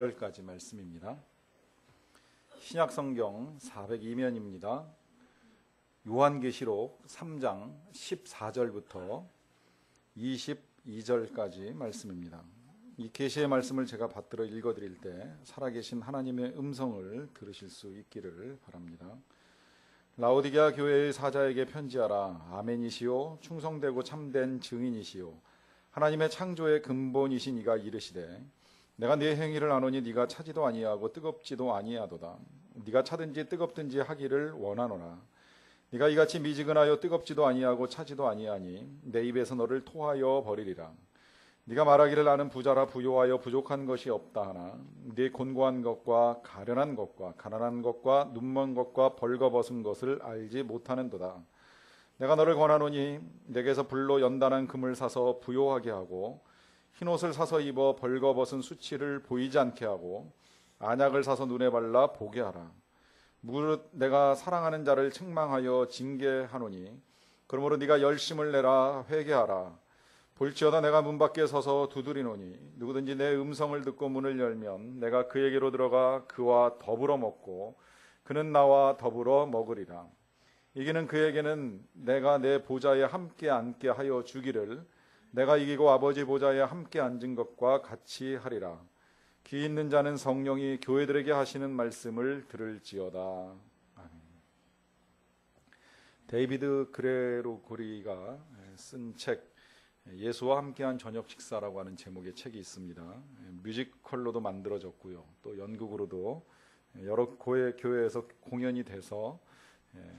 까지 말씀입니다. 신약성경 402면입니다. 요한계시록 3장 14절부터 22절까지 말씀입니다. 이 계시의 말씀을 제가 받들어 읽어드릴 때 살아계신 하나님의 음성을 들으실 수 있기를 바랍니다. 라오디게아 교회의 사자에게 편지하라. 아멘이시오 충성되고 참된 증인이시오 하나님의 창조의 근본이신 이가 이르시되 내가 네 행위를 아노니 네가 차지도 아니하고 뜨겁지도 아니하도다. 네가 차든지 뜨겁든지 하기를 원하노라. 네가 이같이 미지근하여 뜨겁지도 아니하고 차지도 아니하니 내 입에서 너를 토하여 버리리라. 네가 말하기를 나는 부자라 부요하여 부족한 것이 없다 하나 네 곤고한 것과 가련한 것과 가난한 것과 눈먼 것과 벌거벗은 것을 알지 못하는도다. 내가 너를 권하노니 내게서 불로 연단한 금을 사서 부요하게 하고 흰옷을 사서 입어 벌거벗은 수치를 보이지 않게 하고 안약을 사서 눈에 발라 보게 하라. 무릇 내가 사랑하는 자를 책망하여 징계하노니 그러므로 네가 열심을 내라 회개하라. 볼지어다 내가 문 밖에 서서 두드리노니 누구든지 내 음성을 듣고 문을 열면 내가 그에게로 들어가 그와 더불어 먹고 그는 나와 더불어 먹으리라. 이기는 그에게는 내가 내 보좌에 함께 앉게 하여 주기를 내가 이기고 아버지 보좌에 함께 앉은 것과 같이 하리라. 귀 있는 자는 성령이 교회들에게 하시는 말씀을 들을지어다. 아멘. 데이비드 그레고리가 쓴 책 예수와 함께한 저녁 식사라고 하는 제목의 책이 있습니다. 뮤지컬로도 만들어졌고요. 또 연극으로도 여러 교회에서 공연이 돼서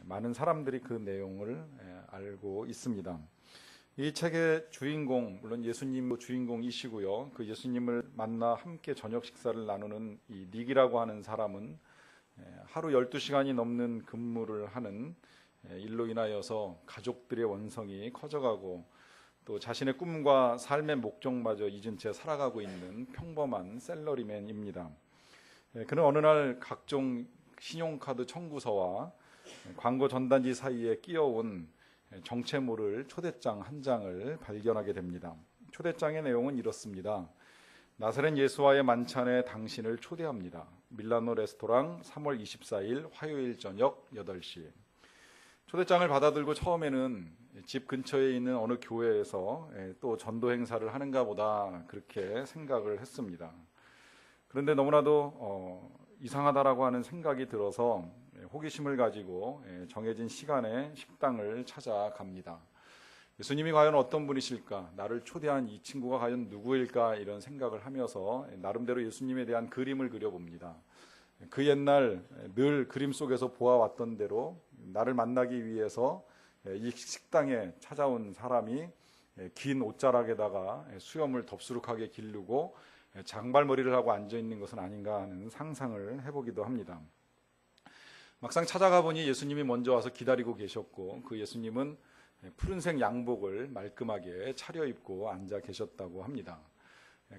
많은 사람들이 그 내용을 알고 있습니다. 이 책의 주인공, 물론 예수님도 주인공이시고요. 그 예수님을 만나 함께 저녁 식사를 나누는 이 닉이라고 하는 사람은 하루 12시간이 넘는 근무를 하는 일로 인하여서 가족들의 원성이 커져가고 또 자신의 꿈과 삶의 목적마저 잊은 채 살아가고 있는 평범한 샐러리맨입니다. 그는 어느 날 각종 신용카드 청구서와 광고 전단지 사이에 끼어온 정체 모를 초대장 한 장을 발견하게 됩니다. 초대장의 내용은 이렇습니다. 나사렛 예수와의 만찬에 당신을 초대합니다. 밀라노 레스토랑 3월 24일 화요일 저녁 8시. 초대장을 받아들고 처음에는 집 근처에 있는 어느 교회에서 또 전도 행사를 하는가 보다 그렇게 생각을 했습니다. 그런데 너무나도 이상하다라고 하는 생각이 들어서 호기심을 가지고 정해진 시간에 식당을 찾아갑니다. 예수님이 과연 어떤 분이실까? 나를 초대한 이 친구가 과연 누구일까? 이런 생각을 하면서 나름대로 예수님에 대한 그림을 그려봅니다. 그 옛날 늘 그림 속에서 보아왔던 대로 나를 만나기 위해서 이 식당에 찾아온 사람이 긴 옷자락에다가 수염을 덥수룩하게 기르고 장발머리를 하고 앉아있는 것은 아닌가 하는 상상을 해보기도 합니다. 막상 찾아가 보니 예수님이 먼저 와서 기다리고 계셨고 그 예수님은 푸른색 양복을 말끔하게 차려입고 앉아 계셨다고 합니다.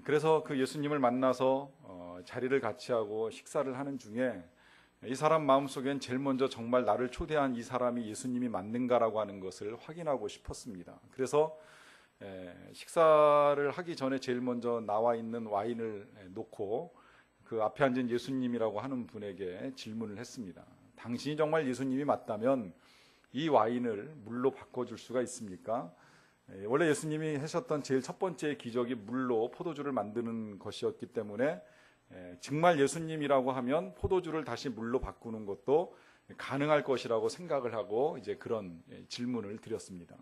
그래서 그 예수님을 만나서 자리를 같이 하고 식사를 하는 중에 이 사람 마음속엔 제일 먼저 정말 나를 초대한 이 사람이 예수님이 맞는가라고 하는 것을 확인하고 싶었습니다. 그래서 식사를 하기 전에 제일 먼저 나와 있는 와인을 놓고 그 앞에 앉은 예수님이라고 하는 분에게 질문을 했습니다. 당신이 정말 예수님이 맞다면 이 와인을 물로 바꿔줄 수가 있습니까? 원래 예수님이 하셨던 제일 첫 번째 기적이 물로 포도주를 만드는 것이었기 때문에 정말 예수님이라고 하면 포도주를 다시 물로 바꾸는 것도 가능할 것이라고 생각을 하고 이제 그런 질문을 드렸습니다.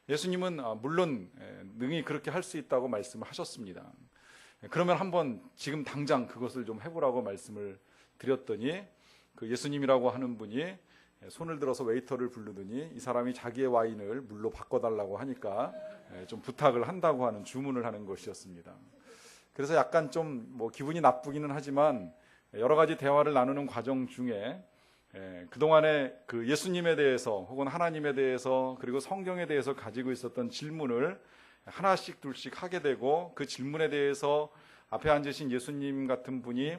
예수님은 물론 능히 그렇게 할 수 있다고 말씀을 하셨습니다. 그러면 한번 지금 당장 그것을 좀 해보라고 말씀을 드렸더니 그 예수님이라고 하는 분이 손을 들어서 웨이터를 부르더니 이 사람이 자기의 와인을 물로 바꿔달라고 하니까 좀 부탁을 한다고 하는 주문을 하는 것이었습니다. 그래서 약간 좀 뭐 기분이 나쁘기는 하지만 여러 가지 대화를 나누는 과정 중에 그동안에 그 예수님에 대해서 혹은 하나님에 대해서 그리고 성경에 대해서 가지고 있었던 질문을 하나씩 둘씩 하게 되고 그 질문에 대해서 앞에 앉으신 예수님 같은 분이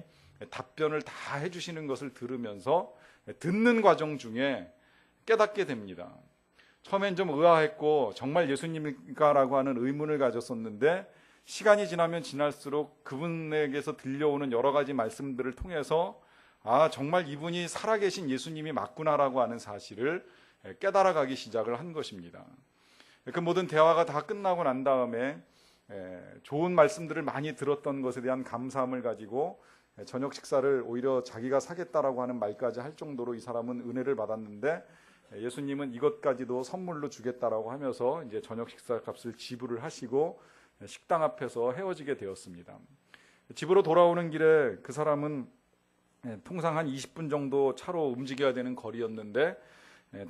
답변을 다 해주시는 것을 들으면서 듣는 과정 중에 깨닫게 됩니다. 처음엔 좀 의아했고 정말 예수님일까라고 하는 의문을 가졌었는데 시간이 지나면 지날수록 그분에게서 들려오는 여러 가지 말씀들을 통해서 정말 이분이 살아계신 예수님이 맞구나라고 하는 사실을 깨달아가기 시작을 한 것입니다. 그 모든 대화가 다 끝나고 난 다음에 좋은 말씀들을 많이 들었던 것에 대한 감사함을 가지고 저녁 식사를 오히려 자기가 사겠다라고 하는 말까지 할 정도로 이 사람은 은혜를 받았는데, 예수님은 이것까지도 선물로 주겠다라고 하면서 이제 저녁 식사 값을 지불을 하시고 식당 앞에서 헤어지게 되었습니다. 집으로 돌아오는 길에 그 사람은 통상 한 20분 정도 차로 움직여야 되는 거리였는데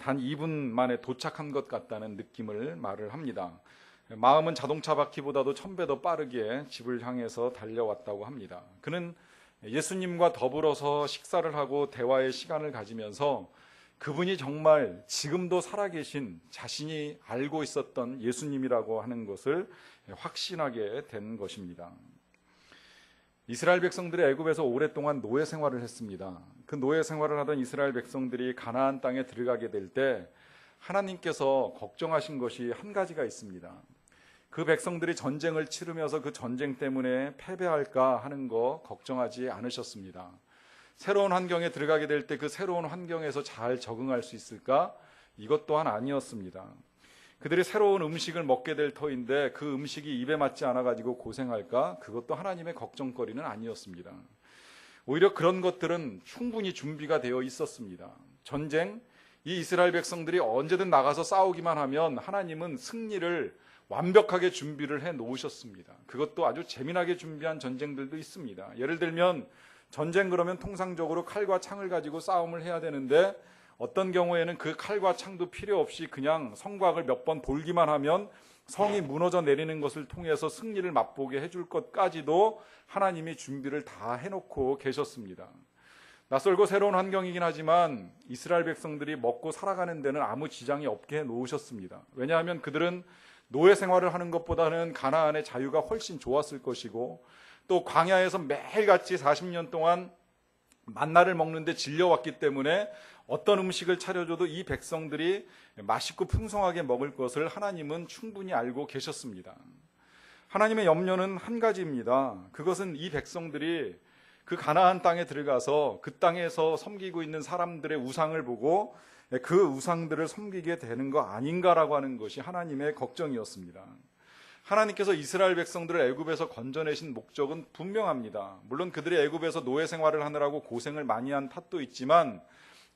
단 2분 만에 도착한 것 같다는 느낌을 말을 합니다. 마음은 자동차 바퀴보다도 1000배 더 빠르게 집을 향해서 달려왔다고 합니다. 그는 예수님과 더불어서 식사를 하고 대화의 시간을 가지면서 그분이 정말 지금도 살아계신 자신이 알고 있었던 예수님이라고 하는 것을 확신하게 된 것입니다. 이스라엘 백성들이 애굽에서 오랫동안 노예 생활을 했습니다. 그 노예 생활을 하던 이스라엘 백성들이 가나안 땅에 들어가게 될 때 하나님께서 걱정하신 것이 한 가지가 있습니다. 그 백성들이 전쟁을 치르면서 그 전쟁 때문에 패배할까 하는 거 걱정하지 않으셨습니다. 새로운 환경에 들어가게 될 때 그 새로운 환경에서 잘 적응할 수 있을까? 이것 또한 아니었습니다. 그들이 새로운 음식을 먹게 될 터인데 그 음식이 입에 맞지 않아가지고 고생할까? 그것도 하나님의 걱정거리는 아니었습니다. 오히려 그런 것들은 충분히 준비가 되어 있었습니다. 전쟁, 이 이스라엘 백성들이 언제든 나가서 싸우기만 하면 하나님은 승리를 완벽하게 준비를 해 놓으셨습니다. 그것도 아주 재미나게 준비한 전쟁들도 있습니다. 예를 들면 전쟁 그러면 통상적으로 칼과 창을 가지고 싸움을 해야 되는데 어떤 경우에는 그 칼과 창도 필요 없이 그냥 성곽을 몇 번 돌기만 하면 성이 무너져 내리는 것을 통해서 승리를 맛보게 해줄 것까지도 하나님이 준비를 다 해놓고 계셨습니다. 낯설고 새로운 환경이긴 하지만 이스라엘 백성들이 먹고 살아가는 데는 아무 지장이 없게 해놓으셨습니다. 왜냐하면 그들은 노예 생활을 하는 것보다는 가나안의 자유가 훨씬 좋았을 것이고 또 광야에서 매일같이 40년 동안 만나를 먹는데 질려왔기 때문에 어떤 음식을 차려줘도 이 백성들이 맛있고 풍성하게 먹을 것을 하나님은 충분히 알고 계셨습니다. 하나님의 염려는 한 가지입니다. 그것은 이 백성들이 그 가나안 땅에 들어가서 그 땅에서 섬기고 있는 사람들의 우상을 보고 그 우상들을 섬기게 되는 거 아닌가라고 하는 것이 하나님의 걱정이었습니다. 하나님께서 이스라엘 백성들을 애굽에서 건져내신 목적은 분명합니다. 물론 그들이 애굽에서 노예 생활을 하느라고 고생을 많이 한 탓도 있지만,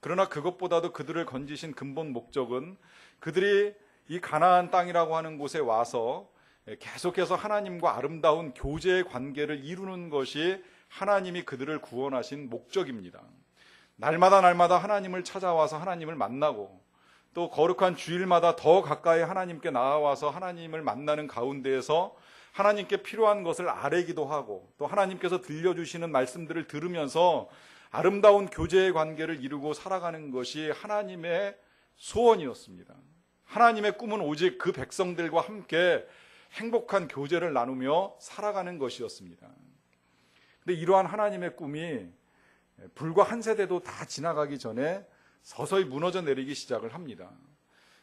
그러나 그것보다도 그들을 건지신 근본 목적은 그들이 이 가나안 땅이라고 하는 곳에 와서 계속해서 하나님과 아름다운 교제의 관계를 이루는 것이 하나님이 그들을 구원하신 목적입니다. 날마다 하나님을 찾아와서 하나님을 만나고 또 거룩한 주일마다 더 가까이 하나님께 나아와서 하나님을 만나는 가운데에서 하나님께 필요한 것을 아뢰기도 하고 또 하나님께서 들려주시는 말씀들을 들으면서 아름다운 교제의 관계를 이루고 살아가는 것이 하나님의 소원이었습니다. 하나님의 꿈은 오직 그 백성들과 함께 행복한 교제를 나누며 살아가는 것이었습니다. 근데 이러한 하나님의 꿈이 불과 한 세대도 다 지나가기 전에 서서히 무너져 내리기 시작을 합니다.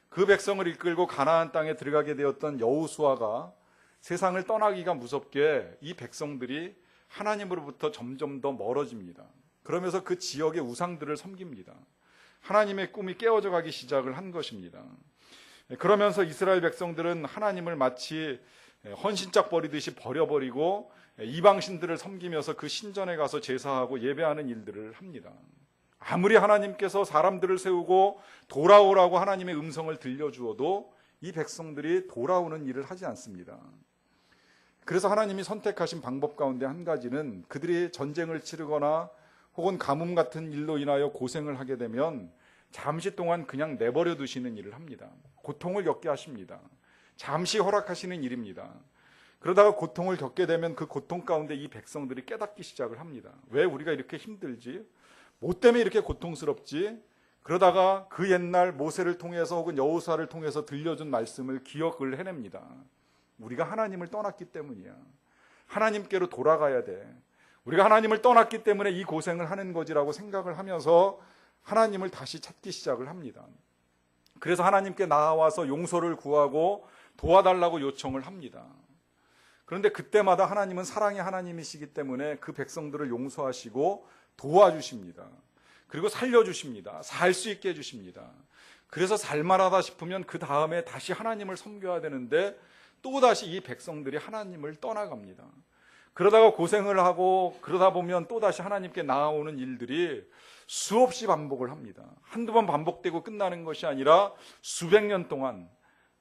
그 백성을 이끌고 가나안 땅에 들어가게 되었던 여호수아가 세상을 떠나기가 무섭게 이 백성들이 하나님으로부터 점점 더 멀어집니다. 그러면서 그 지역의 우상들을 섬깁니다. 하나님의 꿈이 깨어져 가기 시작을 한 것입니다. 그러면서 이스라엘 백성들은 하나님을 마치 헌신짝 버리듯이 버려버리고 이방신들을 섬기면서 그 신전에 가서 제사하고 예배하는 일들을 합니다. 아무리 하나님께서 사람들을 세우고 돌아오라고 하나님의 음성을 들려주어도 이 백성들이 돌아오는 일을 하지 않습니다. 그래서 하나님이 선택하신 방법 가운데 한 가지는 그들이 전쟁을 치르거나 혹은 가뭄 같은 일로 인하여 고생을 하게 되면 잠시 동안 그냥 내버려 두시는 일을 합니다. 고통을 겪게 하십니다. 잠시 허락하시는 일입니다. 그러다가 고통을 겪게 되면 그 고통 가운데 이 백성들이 깨닫기 시작을 합니다. 왜 우리가 이렇게 힘들지? 뭐 때문에 이렇게 고통스럽지? 그러다가 그 옛날 모세를 통해서 혹은 여호수아를 통해서 들려준 말씀을 기억을 해냅니다. 우리가 하나님을 떠났기 때문이야. 하나님께로 돌아가야 돼. 우리가 하나님을 떠났기 때문에 이 고생을 하는 거지라고 생각을 하면서 하나님을 다시 찾기 시작을 합니다. 그래서 하나님께 나아와서 용서를 구하고 도와달라고 요청을 합니다. 그런데 그때마다 하나님은 사랑의 하나님이시기 때문에 그 백성들을 용서하시고 도와주십니다. 그리고 살려주십니다. 살 수 있게 해주십니다. 그래서 살만하다 싶으면 그 다음에 다시 하나님을 섬겨야 되는데 또다시 이 백성들이 하나님을 떠나갑니다. 그러다가 고생을 하고 그러다 보면 또다시 하나님께 나아오는 일들이 수없이 반복을 합니다. 한두 번 반복되고 끝나는 것이 아니라 수백 년 동안,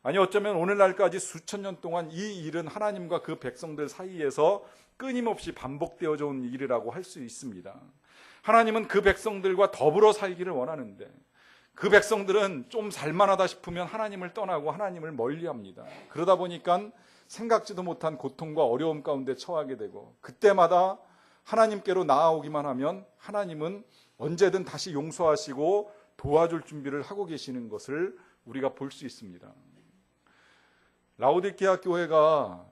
아니 어쩌면 오늘날까지 수천 년 동안 이 일은 하나님과 그 백성들 사이에서 끊임없이 반복되어져 온 일이라고 할 수 있습니다. 하나님은 그 백성들과 더불어 살기를 원하는데 그 백성들은 좀 살만하다 싶으면 하나님을 떠나고 하나님을 멀리합니다. 그러다 보니까 생각지도 못한 고통과 어려움 가운데 처하게 되고 그때마다 하나님께로 나아오기만 하면 하나님은 언제든 다시 용서하시고 도와줄 준비를 하고 계시는 것을 우리가 볼 수 있습니다. 라오디게아 교회가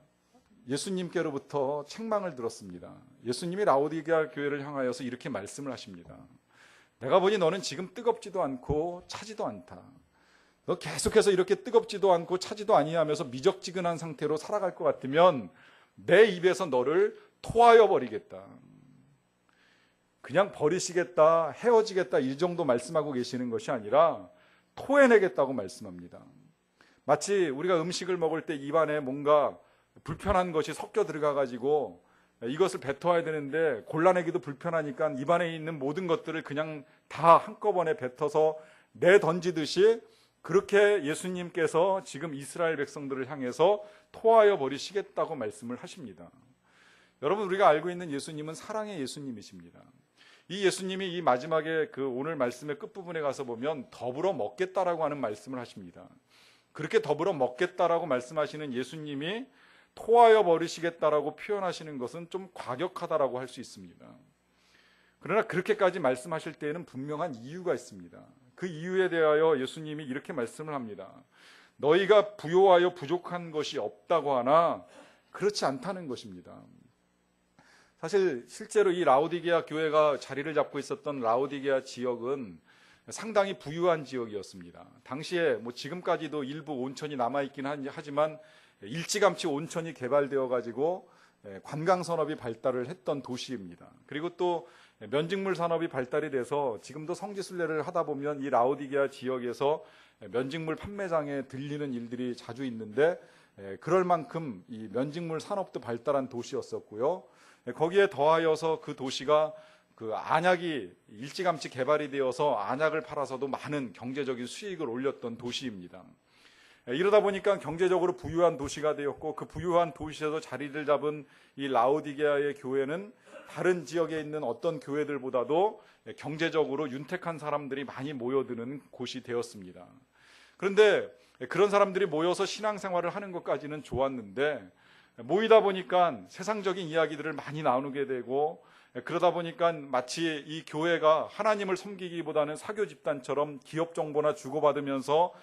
예수님께로부터 책망을 들었습니다. 예수님이 라오디게아 교회를 향하여서 이렇게 말씀을 하십니다. 내가 보니 너는 지금 뜨겁지도 않고 차지도 않다. 너 계속해서 이렇게 뜨겁지도 않고 차지도 아니하면서 미적지근한 상태로 살아갈 것 같으면 내 입에서 너를 토하여 버리겠다. 그냥 버리시겠다, 헤어지겠다 이 정도 말씀하고 계시는 것이 아니라 토해내겠다고 말씀합니다. 마치 우리가 음식을 먹을 때 입안에 뭔가 불편한 것이 섞여 들어가가지고 이것을 뱉어야 되는데 골라내기도 불편하니까 입안에 있는 모든 것들을 그냥 다 한꺼번에 뱉어서 내던지듯이 그렇게 예수님께서 지금 이스라엘 백성들을 향해서 토하여 버리시겠다고 말씀을 하십니다. 여러분, 우리가 알고 있는 예수님은 사랑의 예수님이십니다. 이 예수님이 이 마지막에 그 오늘 말씀의 끝부분에 가서 보면 더불어 먹겠다라고 하는 말씀을 하십니다. 그렇게 더불어 먹겠다라고 말씀하시는 예수님이 토하여 버리시겠다라고 표현하시는 것은 좀 과격하다라고 할 수 있습니다. 그러나 그렇게까지 말씀하실 때에는 분명한 이유가 있습니다. 그 이유에 대하여 예수님이 이렇게 말씀을 합니다. 너희가 부요하여 부족한 것이 없다고 하나 그렇지 않다는 것입니다. 사실 실제로 이 라오디게아 교회가 자리를 잡고 있었던 라오디게아 지역은 상당히 부유한 지역이었습니다. 당시에 뭐 지금까지도 일부 온천이 남아있긴 하지만 일찌감치 온천이 개발되어 가지고 관광 산업이 발달을 했던 도시입니다. 그리고 또 면직물 산업이 발달이 돼서 지금도 성지순례를 하다 보면 이 라오디게아 지역에서 면직물 판매장에 들리는 일들이 자주 있는데 그럴 만큼 이 면직물 산업도 발달한 도시였었고요. 거기에 더하여서 그 도시가 그 안약이 일찌감치 개발이 되어서 안약을 팔아서도 많은 경제적인 수익을 올렸던 도시입니다. 이러다 보니까 경제적으로 부유한 도시가 되었고 그 부유한 도시에서 자리를 잡은 이 라오디게아의 교회는 다른 지역에 있는 어떤 교회들보다도 경제적으로 윤택한 사람들이 많이 모여드는 곳이 되었습니다. 그런데 그런 사람들이 모여서 신앙생활을 하는 것까지는 좋았는데 모이다 보니까 세상적인 이야기들을 많이 나누게 되고 그러다 보니까 마치 이 교회가 하나님을 섬기기보다는 사교 집단처럼 기업 정보나 주고받으면서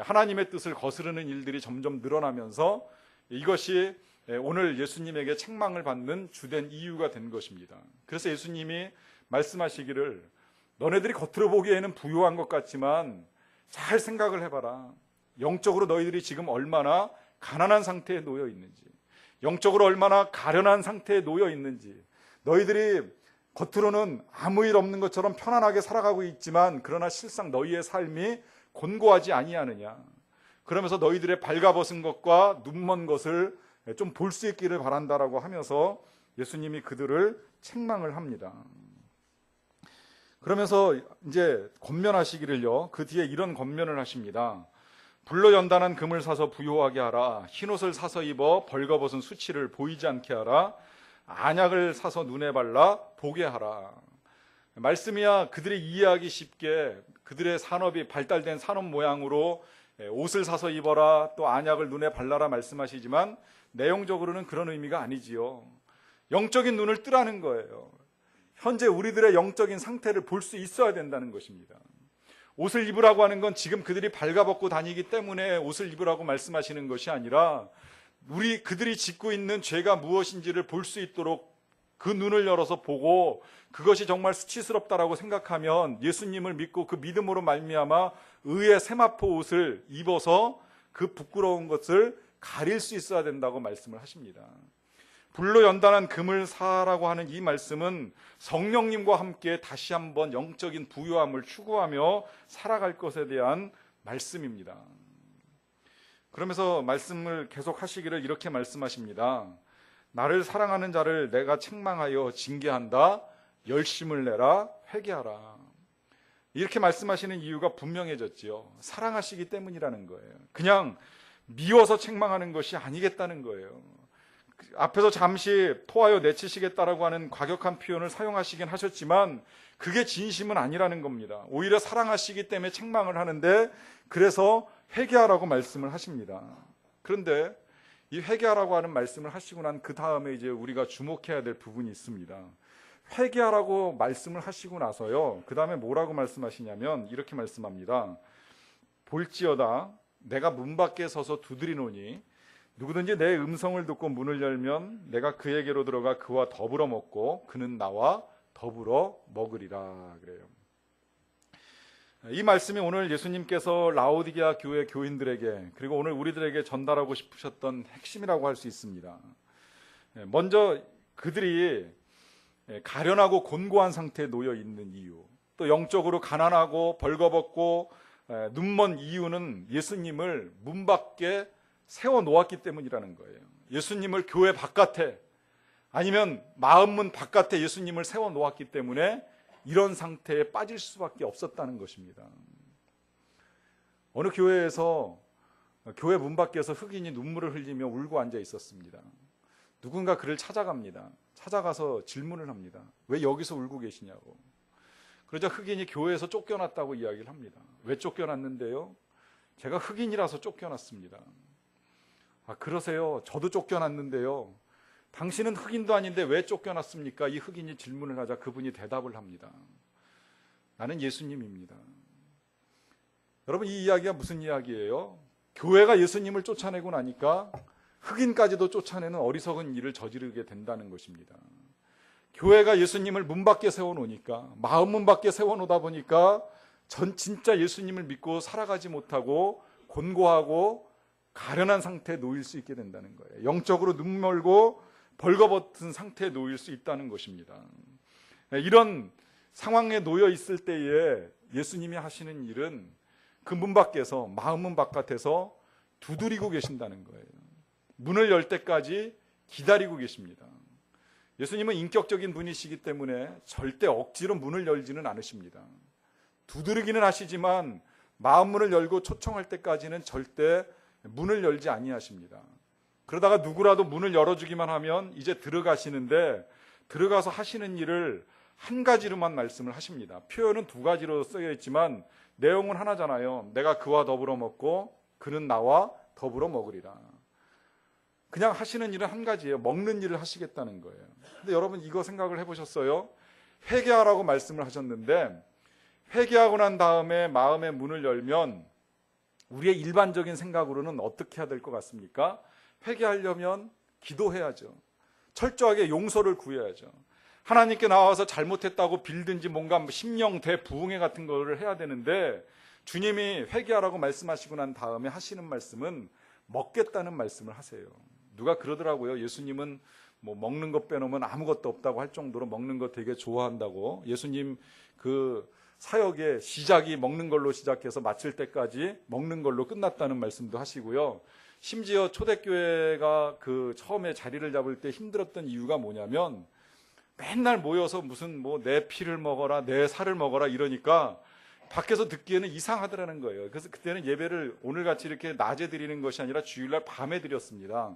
하나님의 뜻을 거스르는 일들이 점점 늘어나면서 이것이 오늘 예수님에게 책망을 받는 주된 이유가 된 것입니다. 그래서 예수님이 말씀하시기를 너네들이 겉으로 보기에는 부유한 것 같지만 잘 생각을 해봐라. 영적으로 너희들이 지금 얼마나 가난한 상태에 놓여 있는지, 영적으로 얼마나 가련한 상태에 놓여 있는지, 너희들이 겉으로는 아무 일 없는 것처럼 편안하게 살아가고 있지만 그러나 실상 너희의 삶이 곤고하지 아니하느냐. 그러면서 너희들의 발가벗은 것과 눈먼 것을 좀 볼 수 있기를 바란다라고 하면서 예수님이 그들을 책망을 합니다. 그러면서 이제 권면하시기를요. 그 뒤에 이런 권면을 하십니다. 불로 연단한 금을 사서 부요하게 하라. 흰옷을 사서 입어 벌거벗은 수치를 보이지 않게 하라. 안약을 사서 눈에 발라 보게 하라. 말씀이야 그들이 이해하기 쉽게 그들의 산업이 발달된 산업 모양으로 옷을 사서 입어라 또 안약을 눈에 발라라 말씀하시지만 내용적으로는 그런 의미가 아니지요. 영적인 눈을 뜨라는 거예요. 현재 우리들의 영적인 상태를 볼 수 있어야 된다는 것입니다. 옷을 입으라고 하는 건 지금 그들이 발가벗고 다니기 때문에 옷을 입으라고 말씀하시는 것이 아니라 그들이 짓고 있는 죄가 무엇인지를 볼 수 있도록 그 눈을 열어서 보고 그것이 정말 수치스럽다라고 생각하면 예수님을 믿고 그 믿음으로 말미암아 의의 세마포 옷을 입어서 그 부끄러운 것을 가릴 수 있어야 된다고 말씀을 하십니다. 불로 연단한 금을 사라고 하는 이 말씀은 성령님과 함께 다시 한번 영적인 부유함을 추구하며 살아갈 것에 대한 말씀입니다. 그러면서 말씀을 계속 하시기를 이렇게 말씀하십니다. 나를 사랑하는 자를 내가 책망하여 징계한다. 열심을 내라. 회개하라. 이렇게 말씀하시는 이유가 분명해졌지요. 사랑하시기 때문이라는 거예요. 그냥 미워서 책망하는 것이 아니겠다는 거예요. 앞에서 잠시 토하여 내치시겠다라고 하는 과격한 표현을 사용하시긴 하셨지만 그게 진심은 아니라는 겁니다. 오히려 사랑하시기 때문에 책망을 하는데 그래서 회개하라고 말씀을 하십니다. 그런데 이 회개하라고 하는 말씀을 하시고 난 그 다음에 이제 우리가 주목해야 될 부분이 있습니다. 회개하라고 말씀을 하시고 나서요. 그 다음에 뭐라고 말씀하시냐면 이렇게 말씀합니다. 볼지어다 내가 문 밖에 서서 두드리노니 누구든지 내 음성을 듣고 문을 열면 내가 그에게로 들어가 그와 더불어 먹고 그는 나와 더불어 먹으리라 그래요. 이 말씀이 오늘 예수님께서 라오디게아 교회 교인들에게 그리고 오늘 우리들에게 전달하고 싶으셨던 핵심이라고 할 수 있습니다. 먼저 그들이 가련하고 곤고한 상태에 놓여 있는 이유, 또 영적으로 가난하고 벌거벗고 눈먼 이유는 예수님을 문 밖에 세워놓았기 때문이라는 거예요. 예수님을 교회 바깥에 아니면 마음문 바깥에 예수님을 세워놓았기 때문에 이런 상태에 빠질 수밖에 없었다는 것입니다. 어느 교회에서 교회 문 밖에서 흑인이 눈물을 흘리며 울고 앉아 있었습니다. 누군가 그를 찾아갑니다. 찾아가서 질문을 합니다. 왜 여기서 울고 계시냐고. 그러자 흑인이 교회에서 쫓겨났다고 이야기를 합니다. 왜 쫓겨났는데요? 제가 흑인이라서 쫓겨났습니다. 아, 그러세요? 저도 쫓겨났는데요. 당신은 흑인도 아닌데 왜 쫓겨났습니까? 이 흑인이 질문을 하자 그분이 대답을 합니다. 나는 예수님입니다. 여러분, 이 이야기가 무슨 이야기예요? 교회가 예수님을 쫓아내고 나니까 흑인까지도 쫓아내는 어리석은 일을 저지르게 된다는 것입니다. 교회가 예수님을 문 밖에 세워놓으니까, 마음 문 밖에 세워놓다 보니까 진짜 예수님을 믿고 살아가지 못하고 곤고하고 가련한 상태에 놓일 수 있게 된다는 거예요. 영적으로 눈멀고 벌거벗은 상태에 놓일 수 있다는 것입니다. 이런 상황에 놓여 있을 때에 예수님이 하시는 일은 그 문 밖에서, 마음 문 바깥에서 두드리고 계신다는 거예요. 문을 열 때까지 기다리고 계십니다. 예수님은 인격적인 분이시기 때문에 절대 억지로 문을 열지는 않으십니다. 두드리기는 하시지만 마음 문을 열고 초청할 때까지는 절대 문을 열지 아니하십니다. 그러다가 누구라도 문을 열어주기만 하면 이제 들어가시는데 들어가서 하시는 일을 한 가지로만 말씀을 하십니다. 표현은 두 가지로 쓰여 있지만 내용은 하나잖아요. 내가 그와 더불어 먹고 그는 나와 더불어 먹으리라. 그냥 하시는 일은 한 가지예요. 먹는 일을 하시겠다는 거예요. 근데 여러분 이거 생각을 해보셨어요? 회개하라고 말씀을 하셨는데 회개하고 난 다음에 마음의 문을 열면 우리의 일반적인 생각으로는 어떻게 해야 될 것 같습니까? 회개하려면 기도해야죠. 철저하게 용서를 구해야죠. 하나님께 나와서 잘못했다고 빌든지 뭔가 심령 대부흥회 같은 거를 해야 되는데 주님이 회개하라고 말씀하시고 난 다음에 하시는 말씀은 먹겠다는 말씀을 하세요. 누가 그러더라고요. 예수님은 뭐 먹는 것 빼놓으면 아무것도 없다고 할 정도로 먹는 거 되게 좋아한다고. 예수님 그 사역의 시작이 먹는 걸로 시작해서 마칠 때까지 먹는 걸로 끝났다는 말씀도 하시고요. 심지어 초대교회가 그 처음에 자리를 잡을 때 힘들었던 이유가 뭐냐면 맨날 모여서 무슨 뭐 내 피를 먹어라, 내 살을 먹어라 이러니까 밖에서 듣기에는 이상하더라는 거예요. 그래서 그때는 예배를 오늘같이 이렇게 낮에 드리는 것이 아니라 주일날 밤에 드렸습니다.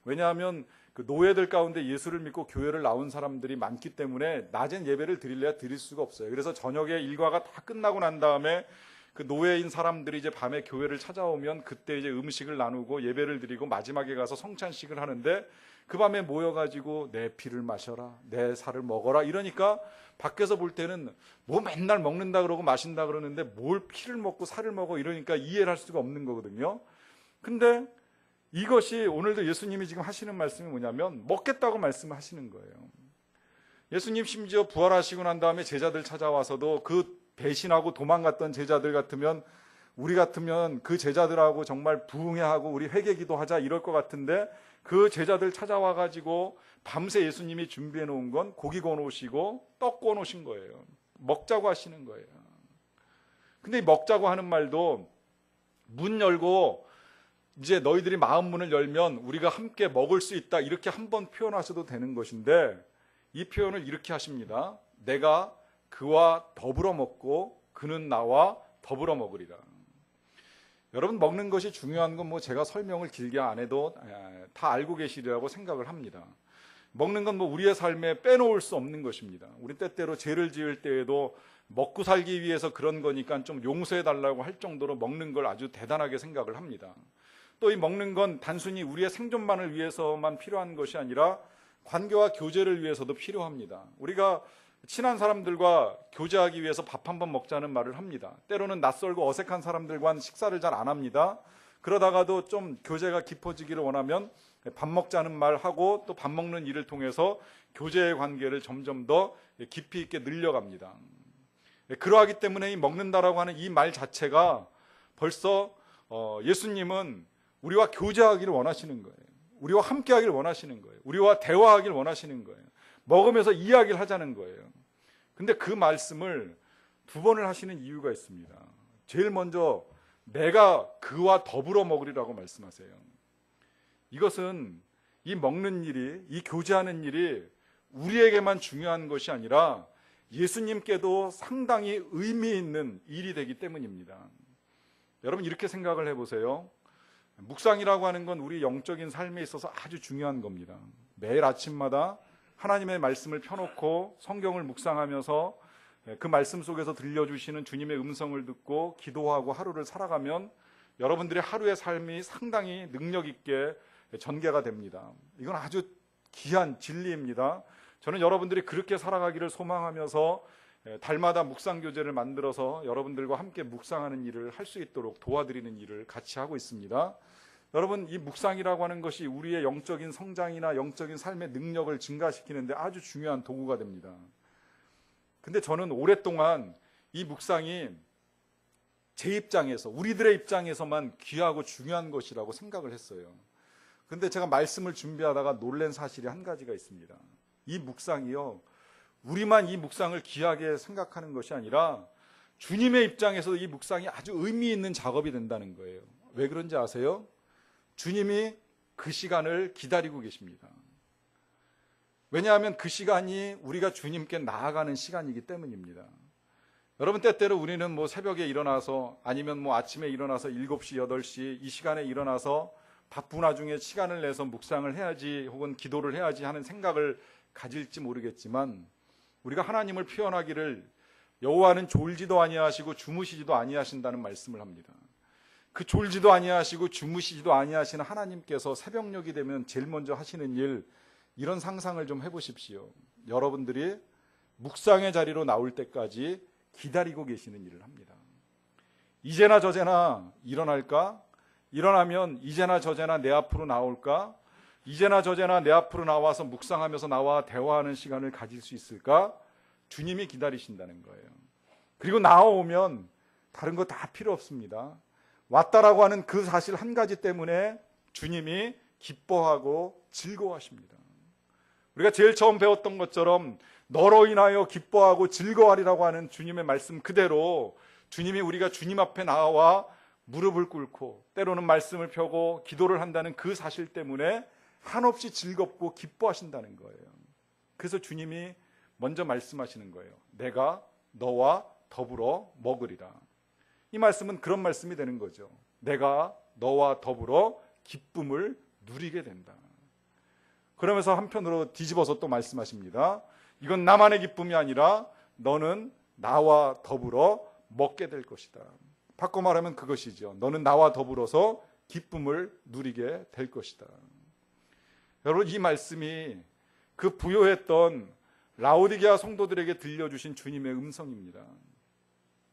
왜냐하면 그 노예들 가운데 예수를 믿고 교회를 나온 사람들이 많기 때문에 낮엔 예배를 드릴래야 드릴 수가 없어요. 그래서 저녁에 일과가 다 끝나고 난 다음에 그 노예인 사람들이 이제 밤에 교회를 찾아오면 그때 이제 음식을 나누고 예배를 드리고 마지막에 가서 성찬식을 하는데 그 밤에 모여가지고 내 피를 마셔라, 내 살을 먹어라 이러니까 밖에서 볼 때는 뭐 맨날 먹는다 그러고 마신다 그러는데 뭘 피를 먹고 살을 먹어 이러니까 이해를 할 수가 없는 거거든요. 근데 이것이 오늘도 예수님이 지금 하시는 말씀이 뭐냐면 먹겠다고 말씀하시는 거예요. 예수님 심지어 부활하시고 난 다음에 제자들 찾아와서도 그 배신하고 도망갔던 제자들 같으면 우리 같으면 그 제자들하고 정말 부흥회하고 우리 회개기도 하자 이럴 것 같은데 그 제자들 찾아와 가지고 밤새 예수님이 준비해 놓은 건 고기 구워 놓으시고 떡 구워 놓으신 거예요. 먹자고 하시는 거예요. 근데 이 먹자고 하는 말도 문 열고 이제 너희들이 마음 문을 열면 우리가 함께 먹을 수 있다, 이렇게 한번 표현하셔도 되는 것인데, 이 표현을 이렇게 하십니다. 내가 그와 더불어 먹고 그는 나와 더불어 먹으리라. 여러분, 먹는 것이 중요한 건 뭐 제가 설명을 길게 안 해도 다 알고 계시리라고 생각을 합니다. 먹는 건 뭐 우리의 삶에 빼놓을 수 없는 것입니다. 우리 때때로 죄를 지을 때에도 먹고 살기 위해서 그런 거니까 좀 용서해 달라고 할 정도로 먹는 걸 아주 대단하게 생각을 합니다. 또 이 먹는 건 단순히 우리의 생존만을 위해서만 필요한 것이 아니라 관계와 교제를 위해서도 필요합니다. 우리가 친한 사람들과 교제하기 위해서 밥 한번 먹자는 말을 합니다. 때로는 낯설고 어색한 사람들과는 식사를 잘 안 합니다. 그러다가도 좀 교제가 깊어지기를 원하면 밥 먹자는 말하고 또 밥 먹는 일을 통해서 교제의 관계를 점점 더 깊이 있게 늘려갑니다. 그러하기 때문에 이 먹는다라고 하는 이 말 자체가 벌써 예수님은 우리와 교제하기를 원하시는 거예요. 우리와 함께하기를 원하시는 거예요. 우리와 대화하기를 원하시는 거예요. 먹으면서 이야기를 하자는 거예요. 근데 그 말씀을 두 번을 하시는 이유가 있습니다. 제일 먼저 내가 그와 더불어 먹으리라고 말씀하세요. 이것은 이 먹는 일이, 이 교제하는 일이 우리에게만 중요한 것이 아니라 예수님께도 상당히 의미 있는 일이 되기 때문입니다. 여러분, 이렇게 생각을 해보세요. 묵상이라고 하는 건 우리 영적인 삶에 있어서 아주 중요한 겁니다. 매일 아침마다 하나님의 말씀을 펴놓고 성경을 묵상하면서 그 말씀 속에서 들려주시는 주님의 음성을 듣고 기도하고 하루를 살아가면 여러분들의 하루의 삶이 상당히 능력 있게 전개가 됩니다. 이건 아주 귀한 진리입니다. 저는 여러분들이 그렇게 살아가기를 소망하면서 달마다 묵상 교제를 만들어서 여러분들과 함께 묵상하는 일을 할 수 있도록 도와드리는 일을 같이 하고 있습니다. 여러분, 이 묵상이라고 하는 것이 우리의 영적인 성장이나 영적인 삶의 능력을 증가시키는데 아주 중요한 도구가 됩니다. 근데 저는 오랫동안 이 묵상이 제 입장에서, 우리들의 입장에서만 귀하고 중요한 것이라고 생각을 했어요. 근데 제가 말씀을 준비하다가 놀란 사실이 한 가지가 있습니다. 이 묵상이요, 우리만 이 묵상을 귀하게 생각하는 것이 아니라 주님의 입장에서도 이 묵상이 아주 의미 있는 작업이 된다는 거예요. 왜 그런지 아세요? 주님이 그 시간을 기다리고 계십니다. 왜냐하면 그 시간이 우리가 주님께 나아가는 시간이기 때문입니다. 여러분, 때때로 우리는 뭐 새벽에 일어나서 아니면 뭐 아침에 일어나서 7시, 8시 이 시간에 일어나서 바쁜 와중에 시간을 내서 묵상을 해야지 혹은 기도를 해야지 하는 생각을 가질지 모르겠지만, 우리가 하나님을 표현하기를 여호와는 졸지도 아니하시고 주무시지도 아니하신다는 말씀을 합니다. 그 졸지도 아니하시고 주무시지도 아니하시는 하나님께서 새벽녘이 되면 제일 먼저 하시는 일, 이런 상상을 좀 해보십시오. 여러분들이 묵상의 자리로 나올 때까지 기다리고 계시는 일을 합니다. 이제나 저제나 일어날까? 일어나면 이제나 저제나 내 앞으로 나올까? 이제나 저제나 내 앞으로 나와서 묵상하면서 나와 대화하는 시간을 가질 수 있을까? 주님이 기다리신다는 거예요. 그리고 나오면 다른 거 다 필요 없습니다. 왔다라고 하는 그 사실 한 가지 때문에 주님이 기뻐하고 즐거워하십니다. 우리가 제일 처음 배웠던 것처럼 너로 인하여 기뻐하고 즐거워하리라고 하는 주님의 말씀 그대로 주님이 우리가 주님 앞에 나와 무릎을 꿇고 때로는 말씀을 펴고 기도를 한다는 그 사실 때문에 한없이 즐겁고 기뻐하신다는 거예요. 그래서 주님이 먼저 말씀하시는 거예요. 내가 너와 더불어 먹으리라. 이 말씀은 그런 말씀이 되는 거죠. 내가 너와 더불어 기쁨을 누리게 된다. 그러면서 한편으로 뒤집어서 또 말씀하십니다. 이건 나만의 기쁨이 아니라 너는 나와 더불어 먹게 될 것이다. 바꿔 말하면 그것이죠. 너는 나와 더불어서 기쁨을 누리게 될 것이다. 여러분, 이 말씀이 그 부요했던 라오디게아 성도들에게 들려주신 주님의 음성입니다.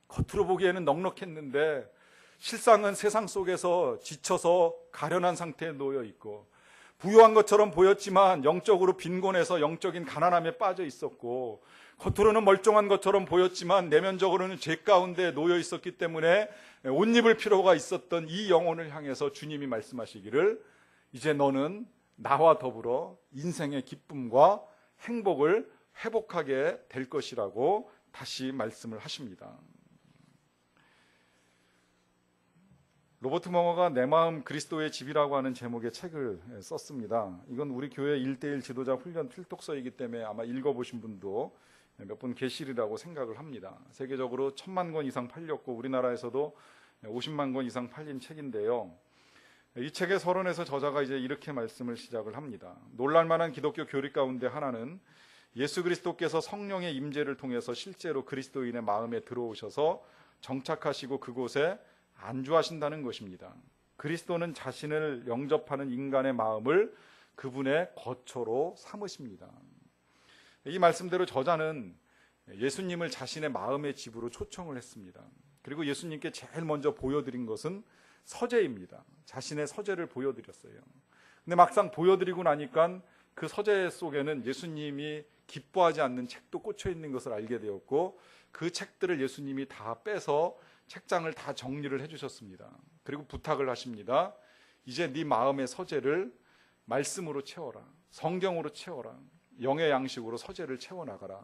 겉으로 보기에는 넉넉했는데 실상은 세상 속에서 지쳐서 가련한 상태에 놓여 있고, 부유한 것처럼 보였지만 영적으로 빈곤해서 영적인 가난함에 빠져 있었고, 겉으로는 멀쩡한 것처럼 보였지만 내면적으로는 죄 가운데 놓여 있었기 때문에 옷 입을 필요가 있었던 이 영혼을 향해서 주님이 말씀하시기를 이제 너는 나와 더불어 인생의 기쁨과 행복을 회복하게 될 것이라고 다시 말씀을 하십니다. 로버트 멍어가 내 마음 그리스도의 집이라고 하는 제목의 책을 썼습니다. 이건 우리 교회 1:1 지도자 훈련 필독서이기 때문에 아마 읽어보신 분도 몇 분 계시리라고 생각을 합니다. 세계적으로 1000만 권 이상 팔렸고 우리나라에서도 50만 권 이상 팔린 책인데요. 이 책의 서론에서 저자가 이제 이렇게 말씀을 시작을 합니다. 놀랄만한 기독교 교리 가운데 하나는 예수 그리스도께서 성령의 임재를 통해서 실제로 그리스도인의 마음에 들어오셔서 정착하시고 그곳에 안주하신다는 것입니다. 그리스도는 자신을 영접하는 인간의 마음을 그분의 거처로 삼으십니다. 이 말씀대로 저자는 예수님을 자신의 마음의 집으로 초청을 했습니다. 그리고 예수님께 제일 먼저 보여드린 것은 서재입니다. 자신의 서재를 보여드렸어요. 근데 막상 보여드리고 나니까 그 서재 속에는 예수님이 기뻐하지 않는 책도 꽂혀 있는 것을 알게 되었고 그 책들을 예수님이 다 빼서 책장을 다 정리를 해주셨습니다. 그리고 부탁을 하십니다. 이제 네 마음의 서재를 말씀으로 채워라. 성경으로 채워라. 영의 양식으로 서재를 채워나가라.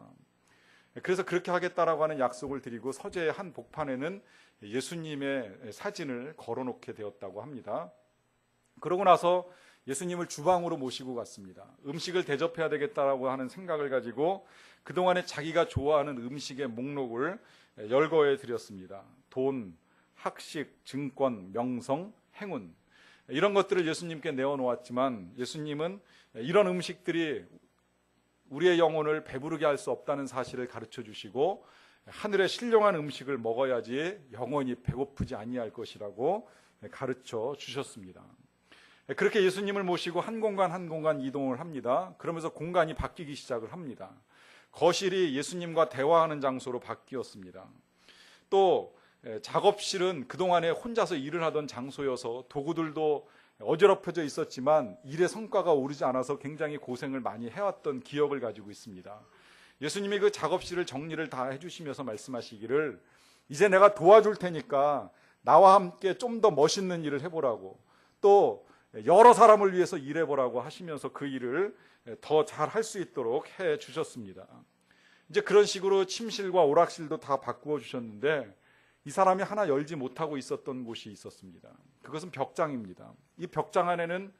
그래서 그렇게 하겠다라고 하는 약속을 드리고 서재의 한 복판에는 예수님의 사진을 걸어놓게 되었다고 합니다. 그러고 나서 예수님을 주방으로 모시고 갔습니다. 음식을 대접해야 되겠다라고 하는 생각을 가지고 그동안에 자기가 좋아하는 음식의 목록을 열거해 드렸습니다. 돈, 학식, 증권, 명성, 행운 이런 것들을 예수님께 내어놓았지만 예수님은 이런 음식들이 우리의 영혼을 배부르게 할 수 없다는 사실을 가르쳐 주시고 하늘의 신령한 음식을 먹어야지 영원히 배고프지 아니할 것이라고 가르쳐 주셨습니다. 그렇게 예수님을 모시고 한 공간 한 공간 이동을 합니다. 그러면서 공간이 바뀌기 시작을 합니다. 거실이 예수님과 대화하는 장소로 바뀌었습니다. 또 작업실은 그동안에 혼자서 일을 하던 장소여서 도구들도 어지럽혀져 있었지만 일의 성과가 오르지 않아서 굉장히 고생을 많이 해왔던 기억을 가지고 있습니다. 예수님이 그 작업실을 정리를 다 해주시면서 말씀하시기를 이제 내가 도와줄 테니까 나와 함께 좀 더 멋있는 일을 해보라고 또 여러 사람을 위해서 일해보라고 하시면서 그 일을 더 잘 할 수 있도록 해주셨습니다. 이제 그런 식으로 침실과 오락실도 다 바꾸어 주셨는데 이 사람이 하나 열지 못하고 있었던 곳이 있었습니다. 그것은 벽장입니다. 이 벽장 안에는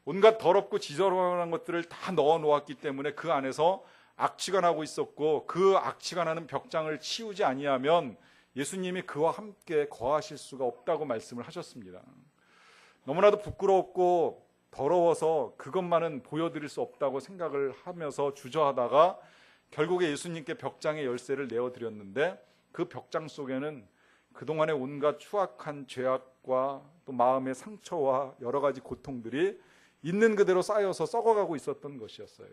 온갖 더럽고 지저분한 것들을 다 넣어 놓았기 때문에 그 안에서 악취가 나고 있었고 그 악취가 나는 벽장을 치우지 아니하면 예수님이 그와 함께 거하실 수가 없다고 말씀을 하셨습니다. 너무나도 부끄럽고 더러워서 그것만은 보여드릴 수 없다고 생각을 하면서 주저하다가 결국에 예수님께 벽장의 열쇠를 내어드렸는데 그 벽장 속에는 그동안의 온갖 추악한 죄악과 또 마음의 상처와 여러 가지 고통들이 있는 그대로 쌓여서 썩어가고 있었던 것이었어요.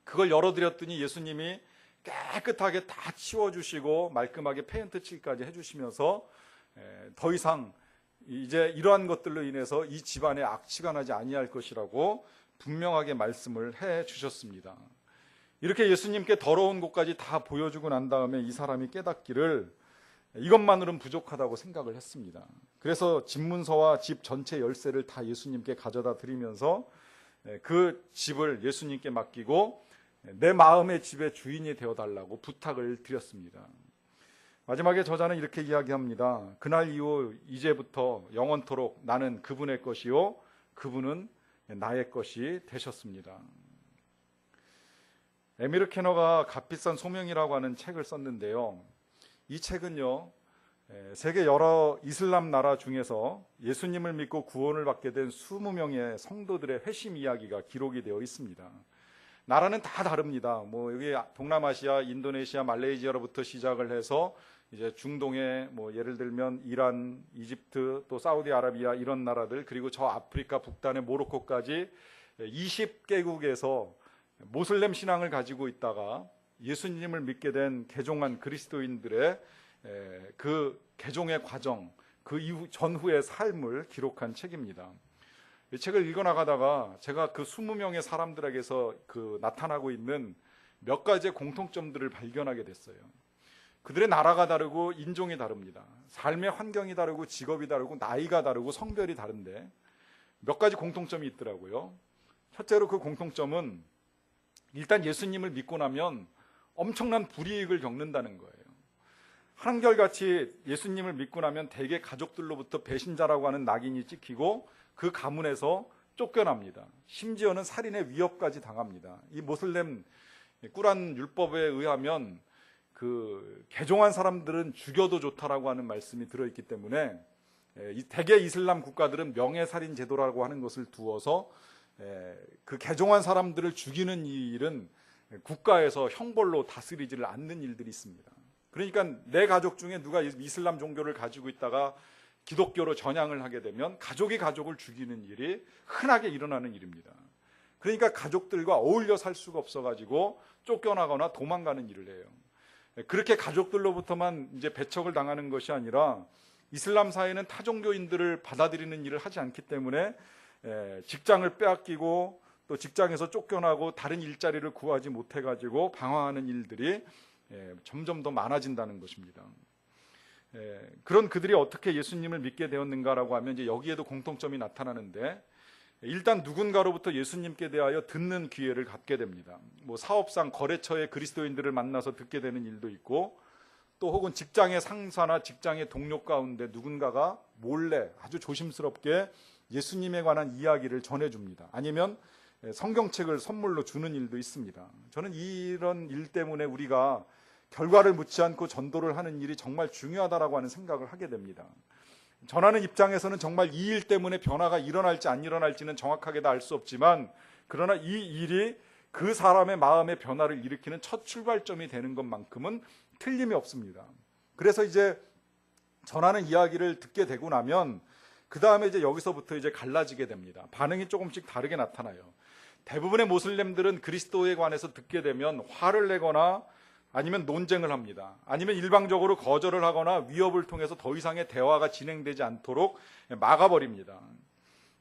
그걸 열어드렸더니 예수님이 깨끗하게 다 치워주시고 말끔하게 페인트 칠까지 해주시면서 더 이상 이제 이러한 것들로 인해서 이 집안에 악취가 나지 아니할 것이라고 분명하게 말씀을 해주셨습니다. 이렇게 예수님께 더러운 곳까지 다 보여주고 난 다음에 이 사람이 깨닫기를 이것만으로는 부족하다고 생각을 했습니다. 그래서 집문서와 집 전체 열쇠를 다 예수님께 가져다 드리면서 그 집을 예수님께 맡기고 내 마음의 집의 주인이 되어달라고 부탁을 드렸습니다. 마지막에 저자는 이렇게 이야기합니다. 그날 이후 이제부터 영원토록 나는 그분의 것이요 그분은 나의 것이 되셨습니다. 에미르 캐너가 값비싼 소명이라고 하는 책을 썼는데요. 이 책은요, 세계 여러 이슬람 나라 중에서 예수님을 믿고 구원을 받게 된 20명의 성도들의 회심 이야기가 기록이 되어 있습니다. 나라는 다 다릅니다. 여기 동남아시아, 인도네시아, 말레이시아로부터 시작을 해서 이제 중동의 예를 들면 이란, 이집트, 또 사우디아라비아 이런 나라들 그리고 저 아프리카 북단의 모로코까지 20개국에서 모슬렘 신앙을 가지고 있다가 예수님을 믿게 된 개종한 그리스도인들의 그 개종의 과정, 그 이후 전후의 삶을 기록한 책입니다. 이 책을 읽어나가다가 제가 그 20명의 사람들에게서 그 나타나고 있는 몇 가지의 공통점들을 발견하게 됐어요. 그들의 나라가 다르고 인종이 다릅니다. 삶의 환경이 다르고 직업이 다르고 나이가 다르고 성별이 다른데 몇 가지 공통점이 있더라고요. 첫째로 그 공통점은 일단 예수님을 믿고 나면 엄청난 불이익을 겪는다는 거예요. 한결같이 예수님을 믿고 나면 대개 가족들로부터 배신자라고 하는 낙인이 찍히고 그 가문에서 쫓겨납니다. 심지어는 살인의 위협까지 당합니다. 이 모슬렘 꾸란 율법에 의하면 그 개종한 사람들은 죽여도 좋다라고 하는 말씀이 들어있기 때문에 대개 이슬람 국가들은 명예살인 제도라고 하는 것을 두어서 그 개종한 사람들을 죽이는 이 일은 국가에서 형벌로 다스리지를 않는 일들이 있습니다. 그러니까 내 가족 중에 누가 이슬람 종교를 가지고 있다가 기독교로 전향을 하게 되면 가족이 가족을 죽이는 일이 흔하게 일어나는 일입니다. 그러니까 가족들과 어울려 살 수가 없어가지고 쫓겨나거나 도망가는 일을 해요. 그렇게 가족들로부터만 이제 배척을 당하는 것이 아니라 이슬람 사회는 타종교인들을 받아들이는 일을 하지 않기 때문에 직장을 빼앗기고 또 직장에서 쫓겨나고 다른 일자리를 구하지 못해가지고 방황하는 일들이 점점 더 많아진다는 것입니다. 그런 그들이 어떻게 예수님을 믿게 되었는가라고 하면 이제 여기에도 공통점이 나타나는데, 일단 누군가로부터 예수님께 대하여 듣는 기회를 갖게 됩니다. 뭐 사업상 거래처의 그리스도인들을 만나서 듣게 되는 일도 있고, 또 혹은 직장의 상사나 직장의 동료 가운데 누군가가 몰래 아주 조심스럽게 예수님에 관한 이야기를 전해줍니다. 아니면 성경책을 선물로 주는 일도 있습니다. 저는 이런 일 때문에 우리가 결과를 묻지 않고 전도를 하는 일이 정말 중요하다라고 하는 생각을 하게 됩니다. 전하는 입장에서는 정말 이 일 때문에 변화가 일어날지 안 일어날지는 정확하게 다 알 수 없지만, 그러나 이 일이 그 사람의 마음의 변화를 일으키는 첫 출발점이 되는 것만큼은 틀림이 없습니다. 그래서 이제 전하는 이야기를 듣게 되고 나면 그 다음에 이제 여기서부터 이제 갈라지게 됩니다. 반응이 조금씩 다르게 나타나요. 대부분의 모슬렘들은 그리스도에 관해서 듣게 되면 화를 내거나 아니면 논쟁을 합니다. 아니면 일방적으로 거절을 하거나 위협을 통해서 더 이상의 대화가 진행되지 않도록 막아버립니다.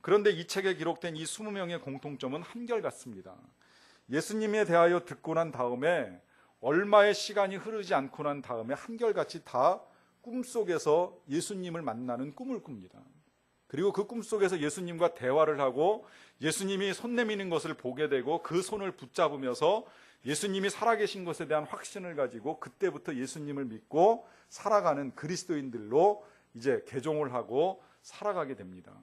그런데 이 책에 기록된 이 20명의 공통점은 한결같습니다. 예수님에 대하여 듣고 난 다음에 얼마의 시간이 흐르지 않고 난 다음에 한결같이 다 꿈속에서 예수님을 만나는 꿈을 꿉니다. 그리고 그 꿈속에서 예수님과 대화를 하고 예수님이 손 내미는 것을 보게 되고 그 손을 붙잡으면서 예수님이 살아계신 것에 대한 확신을 가지고 그때부터 예수님을 믿고 살아가는 그리스도인들로 이제 개종을 하고 살아가게 됩니다.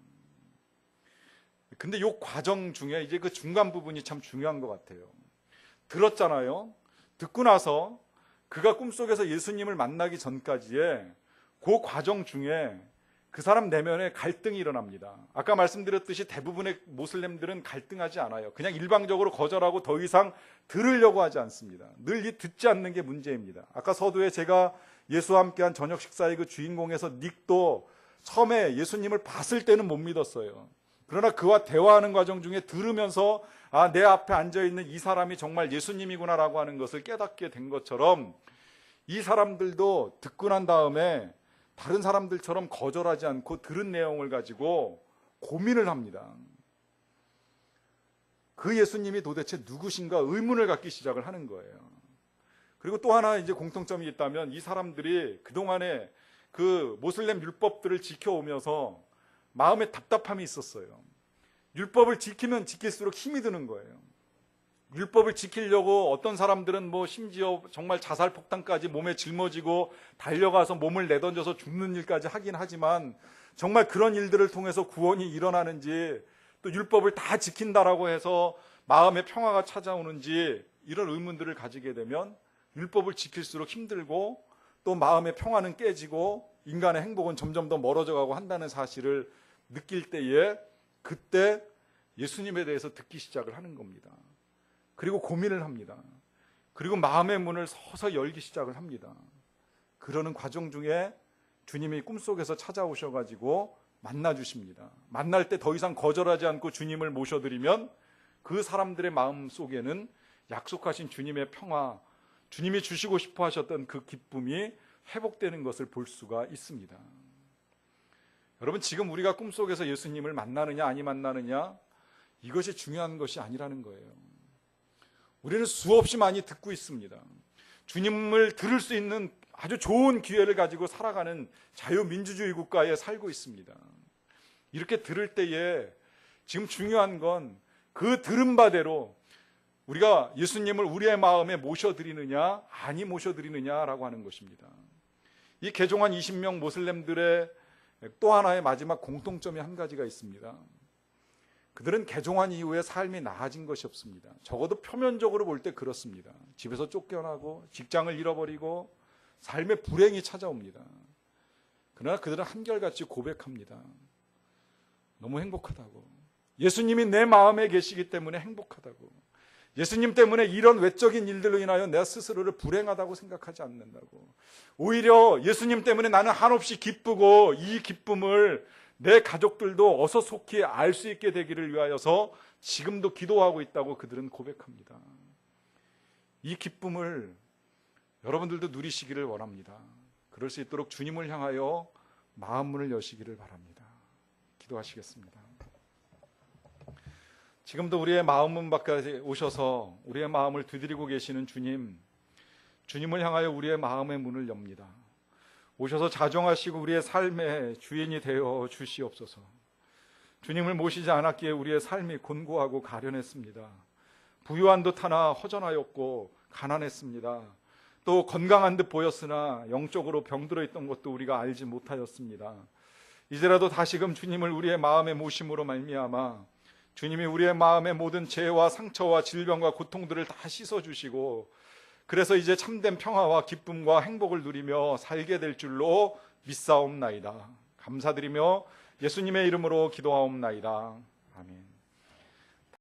근데 이 과정 중에 이제 그 중간 부분이 참 중요한 것 같아요. 들었잖아요. 듣고 나서 그가 꿈속에서 예수님을 만나기 전까지의 그 과정 중에 그 사람 내면에 갈등이 일어납니다. 아까 말씀드렸듯이 대부분의 모슬렘들은 갈등하지 않아요. 그냥 일방적으로 거절하고 더 이상 들으려고 하지 않습니다. 늘 이 듣지 않는 게 문제입니다. 아까 서두에 제가 예수와 함께한 저녁 식사의 그 주인공에서 닉도 처음에 예수님을 봤을 때는 못 믿었어요. 그러나 그와 대화하는 과정 중에 들으면서 내 앞에 앉아있는 이 사람이 정말 예수님이구나라고 하는 것을 깨닫게 된 것처럼 이 사람들도 듣고 난 다음에 다른 사람들처럼 거절하지 않고 들은 내용을 가지고 고민을 합니다. 그 예수님이 도대체 누구신가 의문을 갖기 시작을 하는 거예요. 그리고 또 하나 이제 공통점이 있다면 이 사람들이 그동안에 그 모슬렘 율법들을 지켜오면서 마음에 답답함이 있었어요. 율법을 지키면 지킬수록 힘이 드는 거예요. 율법을 지키려고 어떤 사람들은 뭐 심지어 정말 자살 폭탄까지 몸에 짊어지고 달려가서 몸을 내던져서 죽는 일까지 하긴 하지만 정말 그런 일들을 통해서 구원이 일어나는지 또 율법을 다 지킨다라고 해서 마음의 평화가 찾아오는지 이런 의문들을 가지게 되면 율법을 지킬수록 힘들고 또 마음의 평화는 깨지고 인간의 행복은 점점 더 멀어져 가고 한다는 사실을 느낄 때에 그때 예수님에 대해서 듣기 시작을 하는 겁니다. 그리고 고민을 합니다. 그리고 마음의 문을 서서 열기 시작을 합니다. 그러는 과정 중에 주님이 꿈속에서 찾아오셔가지고 만나주십니다. 만날 때 더 이상 거절하지 않고 주님을 모셔드리면 그 사람들의 마음 속에는 약속하신 주님의 평화, 주님이 주시고 싶어 하셨던 그 기쁨이 회복되는 것을 볼 수가 있습니다. 여러분, 지금 우리가 꿈속에서 예수님을 만나느냐 아니 만나느냐 이것이 중요한 것이 아니라는 거예요. 우리는 수없이 많이 듣고 있습니다. 주님을 들을 수 있는 아주 좋은 기회를 가지고 살아가는 자유민주주의 국가에 살고 있습니다. 이렇게 들을 때에 지금 중요한 건 그 들은 바대로 우리가 예수님을 우리의 마음에 모셔드리느냐 아니 모셔드리느냐라고 하는 것입니다. 이 개종한 20명 모슬렘들의 또 하나의 마지막 공통점이 한 가지가 있습니다. 그들은 개종한 이후에 삶이 나아진 것이 없습니다. 적어도 표면적으로 볼 때 그렇습니다. 집에서 쫓겨나고 직장을 잃어버리고 삶의 불행이 찾아옵니다. 그러나 그들은 한결같이 고백합니다. 너무 행복하다고. 예수님이 내 마음에 계시기 때문에 행복하다고. 예수님 때문에 이런 외적인 일들로 인하여 내가 스스로를 불행하다고 생각하지 않는다고. 오히려 예수님 때문에 나는 한없이 기쁘고 이 기쁨을 내 가족들도 어서 속히 알 수 있게 되기를 위하여서 지금도 기도하고 있다고 그들은 고백합니다. 이 기쁨을 여러분들도 누리시기를 원합니다. 그럴 수 있도록 주님을 향하여 마음문을 여시기를 바랍니다. 기도하시겠습니다. 지금도 우리의 마음문 밖에 오셔서 우리의 마음을 두드리고 계시는 주님, 주님을 향하여 우리의 마음의 문을 엽니다. 오셔서 자정하시고 우리의 삶의 주인이 되어 주시옵소서. 주님을 모시지 않았기에 우리의 삶이 곤고하고 가련했습니다. 부유한 듯 하나 허전하였고 가난했습니다. 또 건강한 듯 보였으나 영적으로 병들어 있던 것도 우리가 알지 못하였습니다. 이제라도 다시금 주님을 우리의 마음에 모심으로 말미암아 주님이 우리의 마음의 모든 죄와 상처와 질병과 고통들을 다 씻어주시고 그래서 이제 참된 평화와 기쁨과 행복을 누리며 살게 될 줄로 믿사옵나이다. 감사드리며 예수님의 이름으로 기도하옵나이다. 아멘.